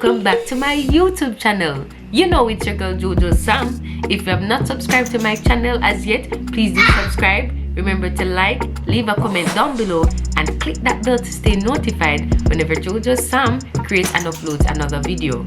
welcome back to my YouTube channel. You know it's your girl Jojo Sam. If you have not subscribed to my channel as yet, please do subscribe. Remember to like, leave a comment down below, and click that bell to stay notified whenever Jojo Sam creates and uploads another video.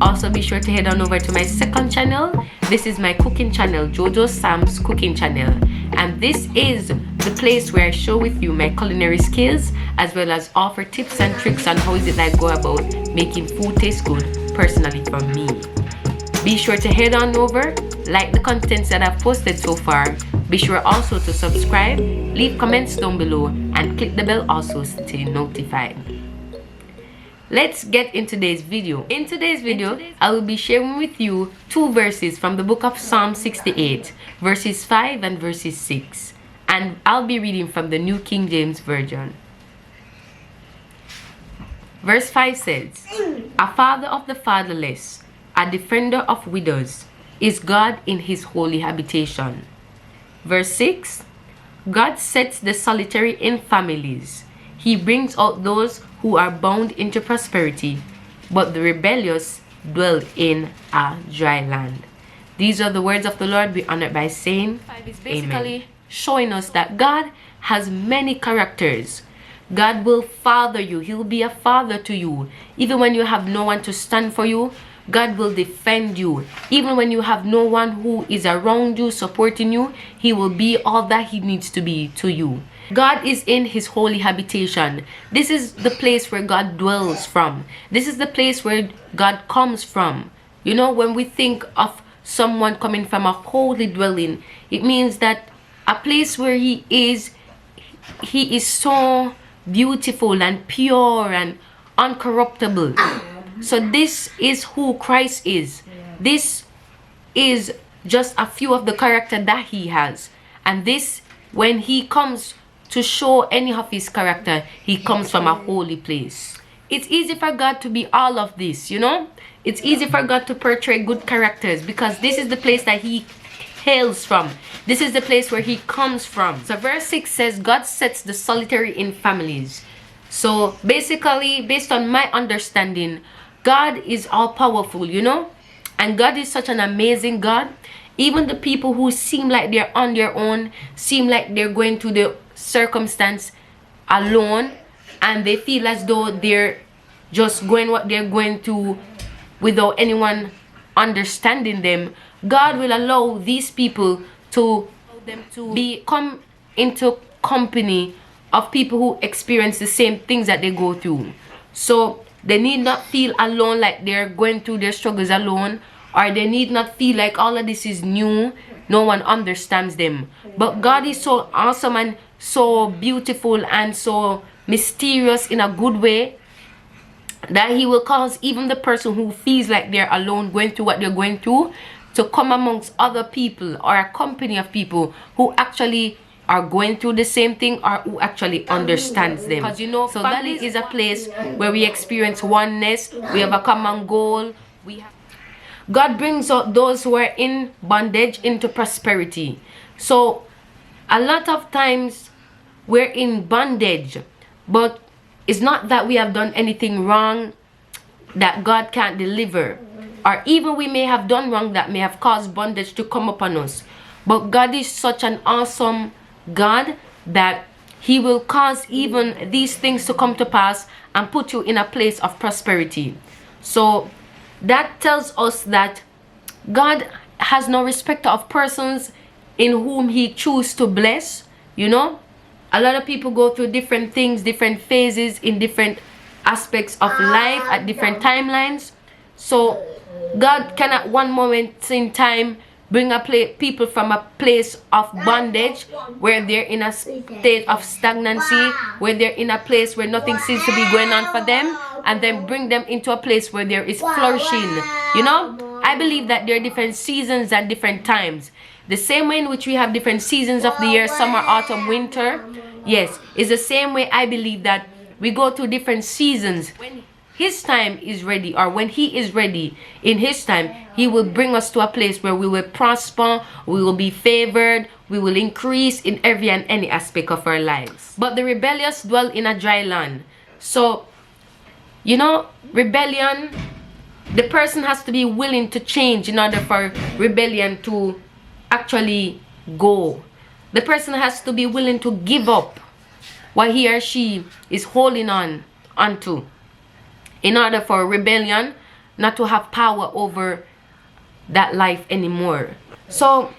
Also be sure to head on over to my second channel. This is my cooking channel, Jojo Sam's Cooking Channel, and this is the place where I share with you my culinary skills as well as offer tips and tricks on how is it I go about making food taste good personally for me. Be sure to head on over, like the contents that I've posted so far. Be sure also to subscribe, leave comments down below, and click the bell also to stay notified. Let's get in today's video. In today's video, I will be sharing with you two verses from the book of Psalm 68, verses 5 and verses 6. And I'll be reading from the New King James Version. Verse 5 says, "A father of the fatherless, a defender of widows, is God in his holy habitation." Verse 6, "God sets the solitary in families. He brings out those who are bound into prosperity, but the rebellious dwell in a dry land." These are the words of the Lord. Be honored by saying amen. Showing us that God has many characters. God will father you. He'll be a father to you. Even when you have no one to stand for you, God will defend you. Even when you have no one who is around you supporting you, he will be all that he needs to be to you. God is in his holy habitation. This is the place where God dwells from. This is the place where God comes from. You know, when we think of someone coming from a holy dwelling, it means that a place where he is so beautiful and pure and uncorruptible. So this is who Christ is. This is just a few of the character that he has. And this, when he comes to show any of his character, he comes from a holy place. It's easy for God to be all of this, you know. It's easy for God to portray good characters because this is the place that he hails from. This is the place where he comes from. So verse 6 says, God sets the solitary in families. So basically, based on my understanding, God is all powerful, you know, and God is such an amazing God. Even the people who seem like they're on their own, seem like they're going through the circumstance alone, and they feel as though they're just going what they're going through without anyone understanding them, God will allow these people to come into company of people who experience the same things that they go through. So they need not feel alone, like they're going through their struggles alone, or they need not feel like all of this is new, no one understands them. But God is so awesome and so beautiful and so mysterious in a good way that he will cause even the person who feels like they're alone going through what they're going through to come amongst other people or a company of people who actually are going through the same thing or who actually understands them. Because you know, so that is a place where we experience oneness, we have a common goal. God brings out those who are in bondage into prosperity. So a lot of times we're in bondage, but it's not that we have done anything wrong that God can't deliver, or even we may have done wrong that may have caused bondage to come upon us. But God is such an awesome God that he will cause even these things to come to pass and put you in a place of prosperity. So that tells us that God has no respect of persons in whom he chooses to bless. You know, a lot of people go through different things, different phases in different aspects of life at different timelines. So God can at one moment in time bring people from a place of bondage where they're in a state of stagnancy, where they're in a place where nothing seems to be going on for them, and then bring them into a place where there is flourishing. You know, I believe that there are different seasons at different times. The same way in which we have different seasons of the year, summer, autumn, winter, yes, it's the same way I believe that we go through different seasons. When his time is ready, or when he is ready in his time, he will bring us to a place where we will prosper, we will be favored, we will increase in every and any aspect of our lives. But the rebellious dwell in a dry land. So, you know, rebellion the person has to be willing to change in order for rebellion to actually go. The person has to be willing to give up what he or she is holding on onto in order for rebellion not to have power over that life anymore. So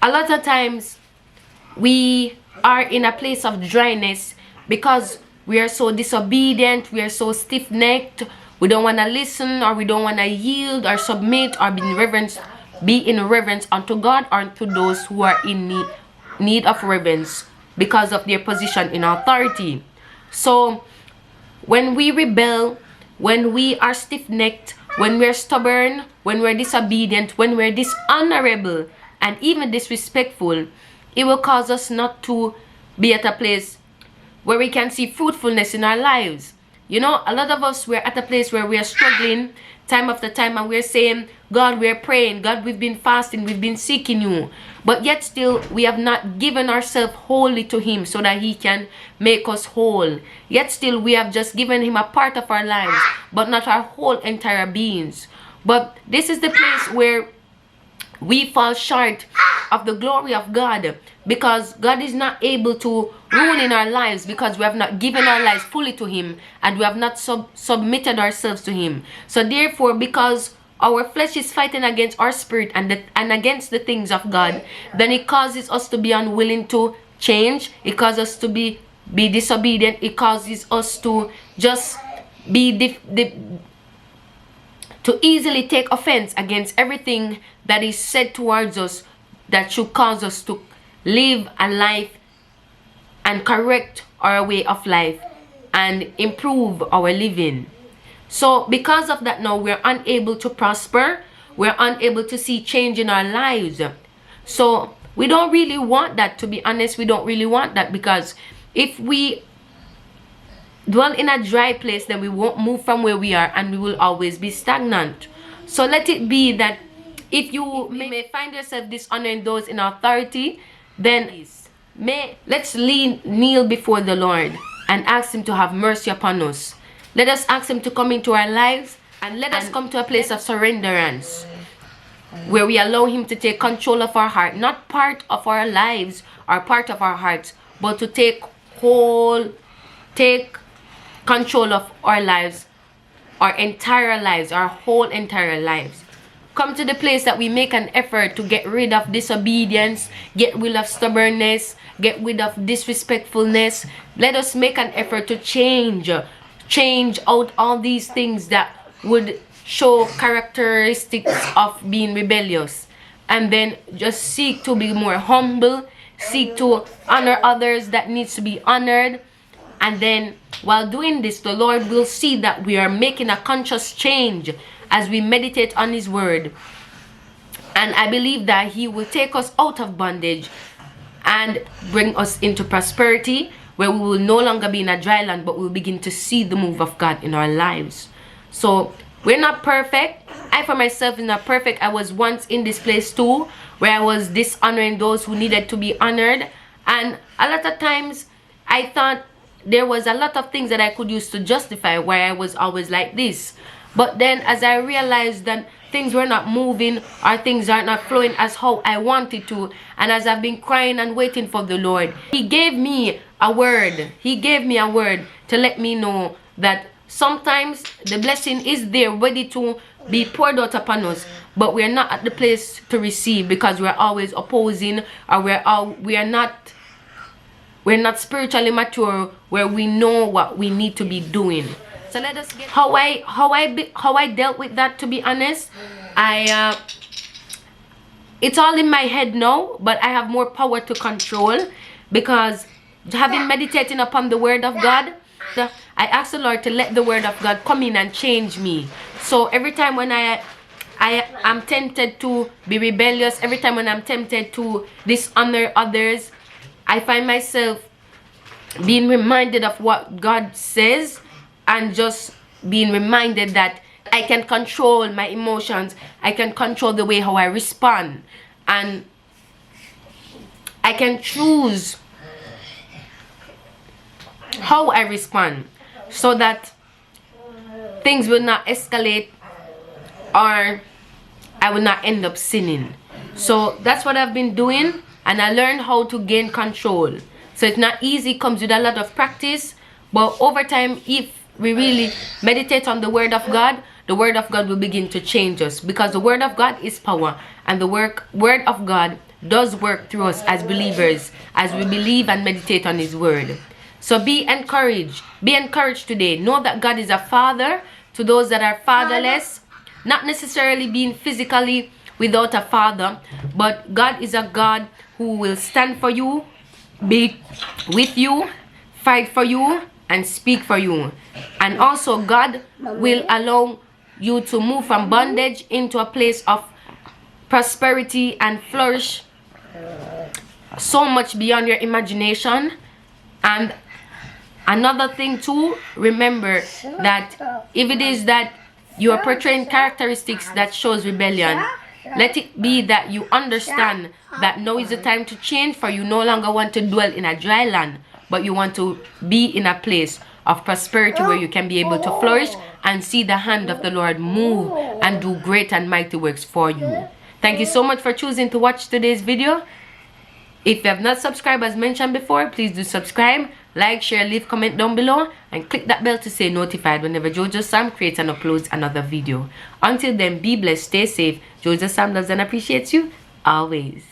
a lot of times we are in a place of dryness because we are so disobedient, we are so stiff-necked, we don't want to listen, or we don't want to yield or submit or be in reverence unto God or to those who are in need of reverence because of their position in authority. So when we rebel, when we are stiff-necked, when we're stubborn, when we're disobedient, when we're dishonorable and even disrespectful, it will cause us not to be at a place where we can see fruitfulness in our lives. You know, a lot of us, we're at a place where we are struggling time after time, and we're saying, God, we're praying, God, we've been fasting, we've been seeking you, but yet still we have not given ourselves wholly to him so that he can make us whole. Yet still we have just given him a part of our lives, but not our whole entire beings. But this is the place where we fall short of the glory of God, because God is not able to rule in our lives because we have not given our lives fully to him and we have not submitted ourselves to him. So therefore, because our flesh is fighting against our spirit and against the things of God, then it causes us to be unwilling to change. It causes us to be disobedient. It causes us to just be to easily take offense against everything that is said towards us that should cause us to live a life and correct our way of life and improve our living. So because of that, now we're unable to prosper, we're unable to see change in our lives. So we don't really want that, to be honest. We don't really want that, because if we dwell in a dry place, then we won't move from where we are and we will always be stagnant. So let it be that if you may find yourself dishonoring those in authority, then let's kneel before the Lord and ask him to have mercy upon us. Let us ask him to come into our lives, and let us come to a place of surrenderance where we allow him to take control of our heart, not part of our lives or part of our hearts, but to take control of our lives, our entire lives, our whole entire lives. Come to the place that we make an effort to get rid of disobedience, get rid of stubbornness, get rid of disrespectfulness. Let us make an effort to change out all these things that would show characteristics of being rebellious, and then just seek to be more humble, seek to honor others that needs to be honored. And then while doing this, the Lord will see that we are making a conscious change as we meditate on his word. And I believe that he will take us out of bondage and bring us into prosperity, where we will no longer be in a dry land, but we'll begin to see the move of God in our lives. So we're not perfect. I for myself am not perfect. I was once in this place too, where I was dishonoring those who needed to be honored. And a lot of times I thought there was a lot of things that I could use to justify why I was always like this. But then as I realized that things were not moving, or things are not flowing as how I wanted to, and as I've been crying and waiting for the Lord, he gave me a word. He gave me a word to let me know that sometimes the blessing is there ready to be poured out upon us, but we're not at the place to receive because we're always opposing, or we're not spiritually mature where we know what we need to be doing. So let us get how I dealt with that. To be honest, it's all in my head now, but I have more power to control, because having meditating upon the word of God, I ask the Lord to let the word of God come in and change me. So every time when I am tempted to be rebellious, every time when I'm tempted to dishonor others, I find myself being reminded of what God says, and just being reminded that I can control my emotions, I can control the way how I respond, and I can choose how I respond so that things will not escalate or I will not end up sinning. So that's what I've been doing, and I learned how to gain control. So it's not easy, it comes with a lot of practice, but over time, if we really meditate on the word of God will begin to change us, because the word of God is power, and the word of God does work through us as believers, as we believe and meditate on his word. So be encouraged today. Know that God is a father to those that are fatherless, not necessarily being physically without a father, but God is a God who will stand for you, be with you, fight for you, and speak for you. And also God will allow you to move from bondage into a place of prosperity and flourish so much beyond your imagination. And another thing too, remember that if it is that you are portraying characteristics that shows rebellion, let it be that you understand that now is the time to change, for you no longer want to dwell in a dry land, but you want to be in a place of prosperity where you can be able to flourish and see the hand of the Lord move and do great and mighty works for you. Thank you so much for choosing to watch today's video. If you have not subscribed as mentioned before, please do subscribe, like, share, leave comment down below, and click that bell to stay notified whenever Jojo Sam creates and uploads another video. Until then, be blessed, stay safe. Jojo Sam loves and appreciates you always.